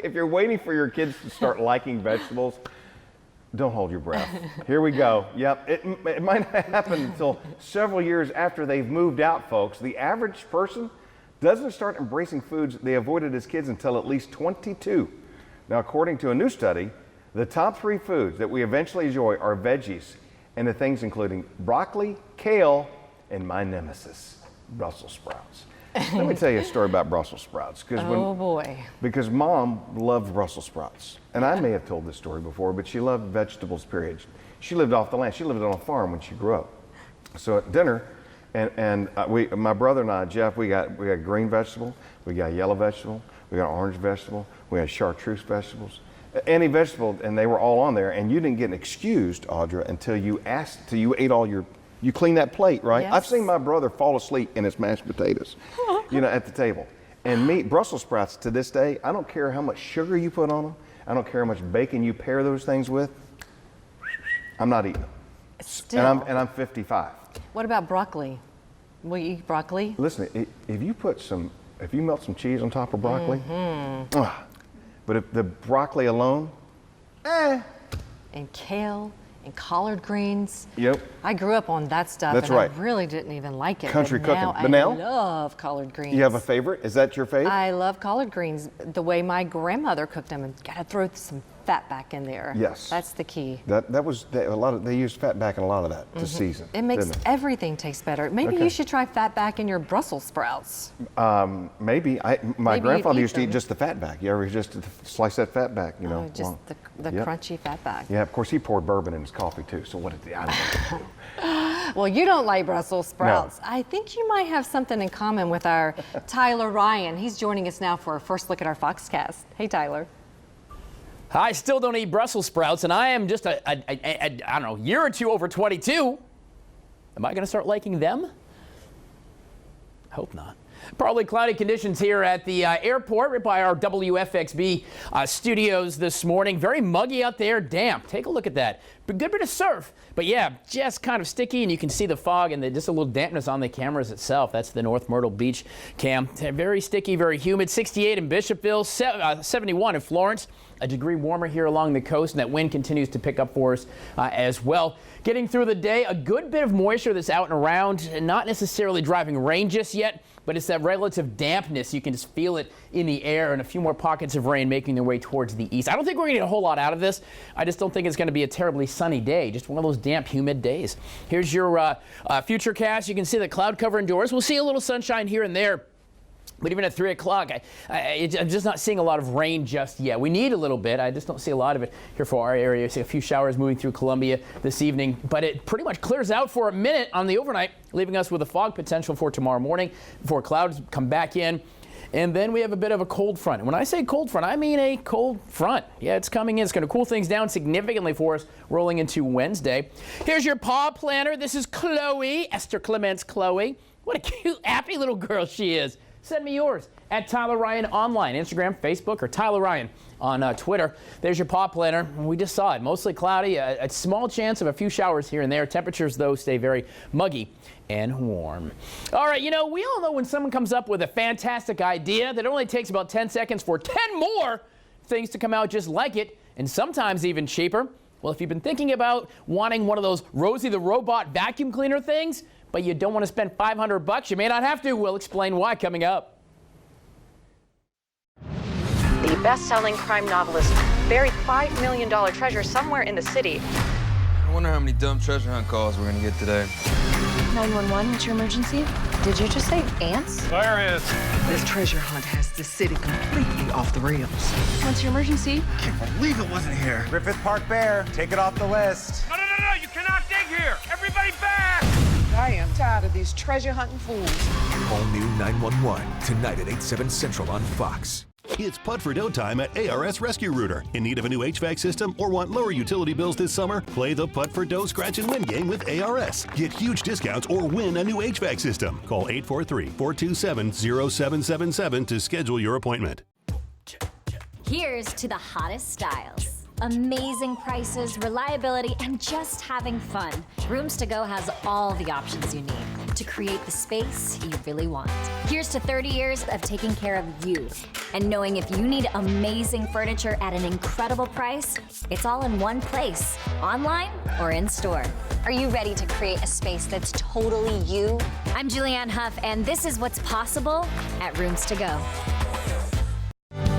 If you're waiting for your kids to start liking vegetables, don't hold your breath. Here we go. Yep, it might not happen until several years after they've moved out, folks. The average person doesn't start embracing foods they avoided as kids until at least 22. Now, according to a new study, the top 3 foods that we eventually enjoy are veggies, and the things including broccoli, kale, and my nemesis, Brussels sprouts. Let me tell you a story about Brussels sprouts. Oh boy. Because Mom loved Brussels sprouts. And I may have told this story before, but she loved vegetables, period. She lived off the land. She lived on a farm when she grew up. So at dinner, my brother and I, Jeff, we got green vegetable, we got yellow vegetable, we got orange vegetable, we had chartreuse vegetables, any vegetable, and they were all on there. And you didn't get excused, Audra, until you ate all your. You clean that plate, right? Yes. I've seen my brother fall asleep in his mashed potatoes, at the table. And Brussels sprouts to this day, I don't care how much sugar you put on them. I don't care how much bacon you pair those things with. I'm not eating them. Still. And I'm 55. What about broccoli? Will you eat broccoli? Listen, if you melt some cheese on top of broccoli, but if the broccoli alone, And kale. And collard greens. Yep. I grew up on that stuff. That's and right. I really didn't even like it. Country but cooking. now But now? I love collard greens. You have a favorite? Is that your favorite? I love collard greens the way my grandmother cooked them, and gotta throw some fat back in there. Yes. That's the key. They used fat back in a lot of that to season. It makes everything taste better. Maybe you should try fat back in your Brussels sprouts. Maybe. My Maybe grandfather you'd eat used to eat them. just the fat back. You ever just slice that fat back, Just the Yep. crunchy fat back. Yeah, of course he poured bourbon in his coffee too. So what did I don't know. Well, you don't like Brussels sprouts. No. I think you might have something in common with our Tyler Ryan. He's joining us now for our first look at our Foxcast. Hey, Tyler. I still don't eat Brussels sprouts, and I am just I don't know, year or two over 22. Am I going to start liking them? Hope not. Partly cloudy conditions here at the airport right by our WFXB studios this morning. Very muggy out there, damp. Take a look at that. But good bit of surf. But yeah, just kind of sticky, and you can see the fog and just a little dampness on the cameras itself. That's the North Myrtle Beach cam. Very sticky, very humid. 68 in Bishopville, 71 in Florence. A degree warmer here along the coast, and that wind continues to pick up for us as well. Getting through the day, a good bit of moisture that's out and around, and not necessarily driving rain just yet, but it's that relative dampness. You can just feel it in the air, and a few more pockets of rain making their way towards the east. I don't think we're going to get a whole lot out of this. I just don't think it's going to be a terribly sunny day, just one of those damp, humid days. Here's your future cast. You can see the cloud cover indoors. We'll see a little sunshine here and there. But even at 3 o'clock, I'm just not seeing a lot of rain just yet. We need a little bit. I just don't see a lot of it here for our area. I see a few showers moving through Columbia this evening. But it pretty much clears out for a minute on the overnight, leaving us with a fog potential for tomorrow morning before clouds come back in. And then we have a bit of a cold front. And when I say cold front, I mean a cold front. Yeah, it's coming in. It's going to cool things down significantly for us rolling into Wednesday. Here's your paw planner. This is Chloe, Esther Clements Chloe. What a cute, happy little girl she is. Send me yours at Tyler Ryan online, Instagram, Facebook, or Tyler Ryan on Twitter. There's your paw planner. We just saw it. Mostly cloudy, a small chance of a few showers here and there. Temperatures, though, stay very muggy and warm. All right, we all know when someone comes up with a fantastic idea that only takes about 10 seconds for 10 more things to come out just like it, and sometimes even cheaper. Well, if you've been thinking about wanting one of those Rosie the Robot vacuum cleaner things, but you don't want to spend $500, you may not have to. We'll explain why coming up. The best-selling crime novelist buried $5 million treasure somewhere in the city. I wonder how many dumb treasure hunt calls we're gonna get today. 911, what's your emergency? Did you just say ants? Fire ants. This treasure hunt has the city completely off the rails. What's your emergency? Can't believe it wasn't here. Griffith Park Bear, take it off the list. No, you cannot dig here. Everybody back! I am tired of these treasure hunting fools. All new 911, tonight at 8/7 Central on Fox. It's putt for dough time at ARS Rescue Rooter. In need of a new HVAC system or want lower utility bills this summer? Play the putt for dough scratch and win game with ARS. Get huge discounts or win a new HVAC system. Call 843-427-0777 to schedule your appointment. Here's to the hottest styles. Amazing prices, reliability, and just having fun. Rooms to Go has all the options you need. to create the space you really want. Here's to 30 years of taking care of you and knowing if you need amazing furniture at an incredible price, it's all in one place, online or in store. Are you ready to create a space that's totally you? I'm Julianne Huff, and this is what's possible at Rooms to Go.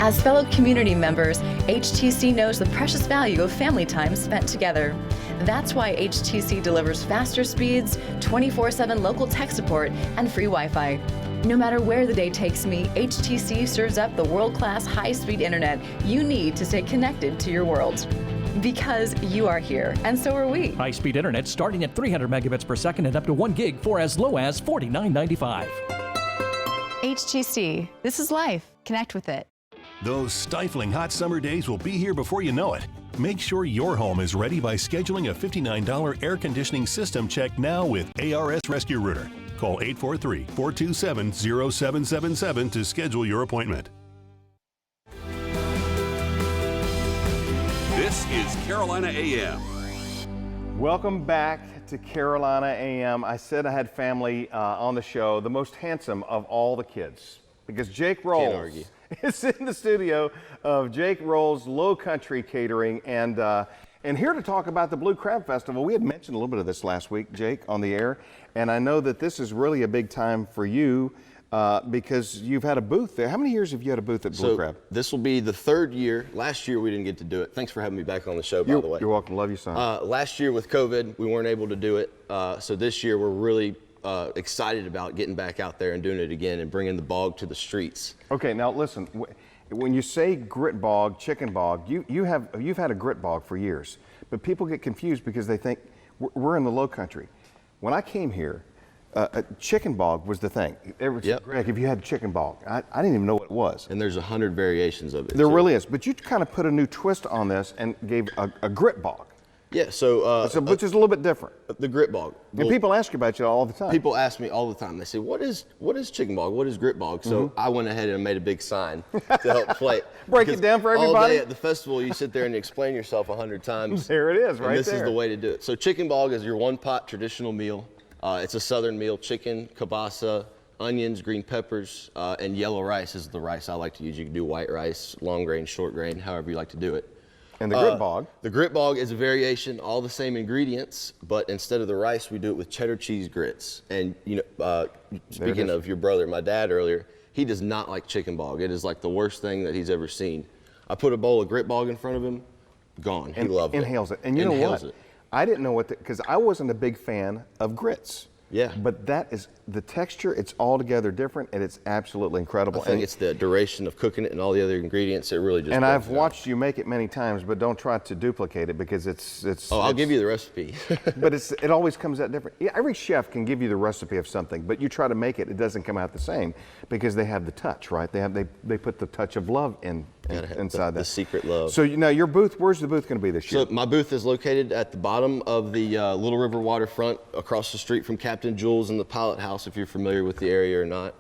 As fellow community members, HTC knows the precious value of family time spent together. That's why HTC delivers faster speeds, 24/7 local tech support, and free Wi-Fi. No matter where the day takes me, HTC serves up the world-class high-speed internet you need to stay connected to your world. Because you are here, and so are we. High-speed internet starting at 300 megabits per second and up to 1 gig for as low as $49.95. HTC, this is life. Connect with it. Those stifling hot summer days will be here before you know it. Make sure your home is ready by scheduling a $59 air conditioning system check now with ARS Rescue Rooter. Call 843-427-0777 to schedule your appointment. This is Carolina AM. Welcome back to Carolina AM. I said I had family on the show, the most handsome of all the kids, because Jake Rowles is in the studio of Jake Rowles Low Country Catering, and here to talk about the Blue Crab Festival. We had mentioned a little bit of this last week, Jake, on the air, and I know that this is really a big time for you because you've had a booth there. How many years have you had a booth at Blue Crab? This will be the third year. Last year we didn't get to do it. Thanks for having me back on the show, by the way. You're welcome. Love you, son. Last year with COVID, we weren't able to do it. So this year we're really excited about getting back out there and doing it again and bringing the bog to the streets. Okay, now listen. When you say grit bog, chicken bog, you've had a grit bog for years, but people get confused because they think we're in the Low Country. When I came here, chicken bog was the thing. Greg, if you had chicken bog, I didn't even know what it was. And there's 100 variations of it. There really is, but you kind of put a new twist on this and gave a grit bog. Yeah, so which is a little bit different. The grit bog. And people ask you about you all the time. People ask me all the time. They say, "What is chicken bog? What is grit bog?" So I went ahead and made a big sign to help play it. Break it down for everybody. All day at the festival, you sit there and you explain yourself 100 times. There it is, right there. This is the way to do it. So chicken bog is your one-pot traditional meal. It's a southern meal: chicken, kielbasa, onions, green peppers, and yellow rice is the rice I like to use. You can do white rice, long grain, short grain, however you like to do it. And the grit bog? The grit bog is a variation, all the same ingredients, but instead of the rice, we do it with cheddar cheese grits. And speaking of your brother, my dad earlier, he does not like chicken bog. It is like the worst thing that he's ever seen. I put a bowl of grit bog in front of him, gone. He loved it. Inhales it. And you know what? I didn't know what, because I wasn't a big fan of grits. Yeah. But that is the texture, it's altogether different, and it's absolutely incredible. I think it's the duration of cooking it and all the other ingredients. It really just. And I've watched you make it many times, but don't try to duplicate it because it's. Oh, I'll give you the recipe. But it always comes out different. Yeah, every chef can give you the recipe of something, but you try to make it, it doesn't come out the same because they have the touch, right? They put the touch of love inside that. The secret love. So now your booth, where's the booth going to be this year? So my booth is located at the bottom of the Little River waterfront, across the street from Captain Jules and the Pilot House, if you're familiar with the area or not.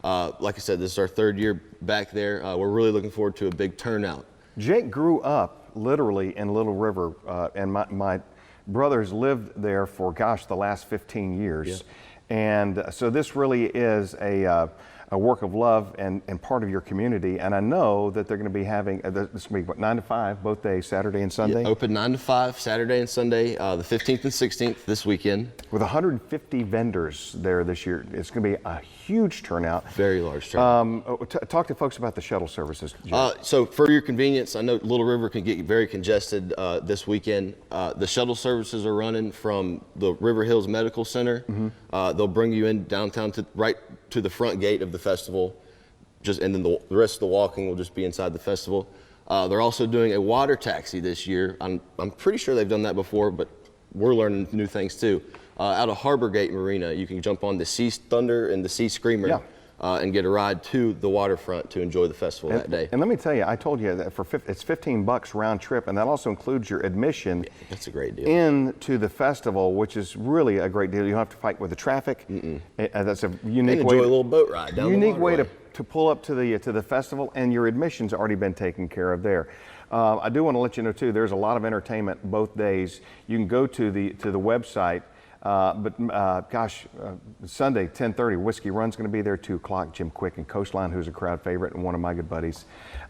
Like I said, this is our third year back there. We're really looking forward to a big turnout. Jake grew up literally in Little River, and my brothers lived there for, gosh, the last 15 years. Yeah. And so this really is a work of love and part of your community. And I know that they're going to be having, this will be what, 9 to 5, both days, Saturday and Sunday? Yeah, open 9 to 5, Saturday and Sunday, the 15th and 16th this weekend. With 150 vendors there this year. It's going to be a huge turnout. Very large turnout. Talk to folks about the shuttle services. So for your convenience, I know Little River can get very congested this weekend. The shuttle services are running from the River Hills Medical Center. They'll bring you in downtown right to the front gate of the festival, and then the rest of the walking will just be inside the festival. They're also doing a water taxi this year. I'm pretty sure they've done that before, but we're learning new things too. Out of Harbor Gate Marina, you can jump on the Sea Thunder and the Sea Screamer and get a ride to the waterfront to enjoy the festival that day. And let me tell you, I told you that it's $15 round trip, and that also includes your admission. Yeah, that's a great deal. Into the festival, which is really a great deal. You don't have to fight with the traffic. That's a unique way. Enjoy a little boat ride down unique the way to pull up to the festival, and your admission's already been taken care of there. I do want to let you know too, there's a lot of entertainment both days. You can go to the website Sunday, 10:30, Whiskey Run's going to be there, 2 o'clock. Jim Quick and Coastline, who's a crowd favorite and one of my good buddies.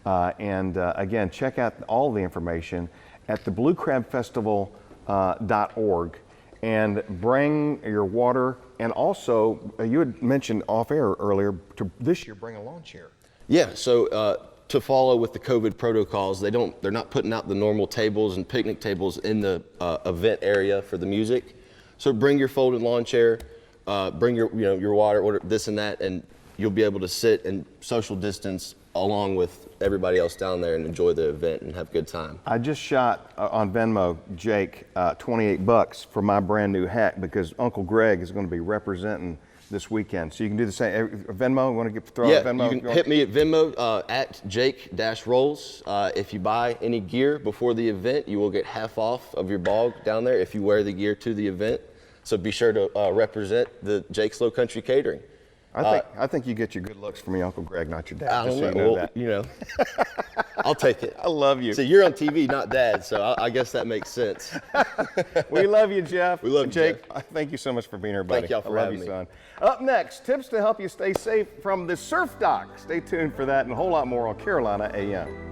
Again, check out all the information at thebluecrabfestival.org and bring your water. And also, you had mentioned off air earlier to this year bring a lawn chair. Yeah, so to follow with the COVID protocols, they're not putting out the normal tables and picnic tables in the event area for the music. So bring your folded lawn chair, bring your water, order this and that, and you'll be able to sit and social distance along with everybody else down there and enjoy the event and have a good time. I just shot on Venmo, Jake, $28 for my brand new hat because Uncle Greg is going to be representing this weekend. So you can do the same. Venmo, want to throw out Venmo? You can hit me at Venmo at Jake-Rowles. If you buy any gear before the event, you will get half off of your bog down there if you wear the gear to the event. So be sure to represent the Jake's Low Country Catering. I think you get your good looks from your Uncle Greg, not your dad. I don't know. I'll take it. I love you. So you're on TV, not Dad, so I guess that makes sense. We love you, Jeff. We love you, Jake. Jeff. Thank you so much for being here, buddy. Thank y'all for I love having you, me. son. Up next, tips to help you stay safe from the surf dock. Stay tuned for that and a whole lot more on Carolina AM.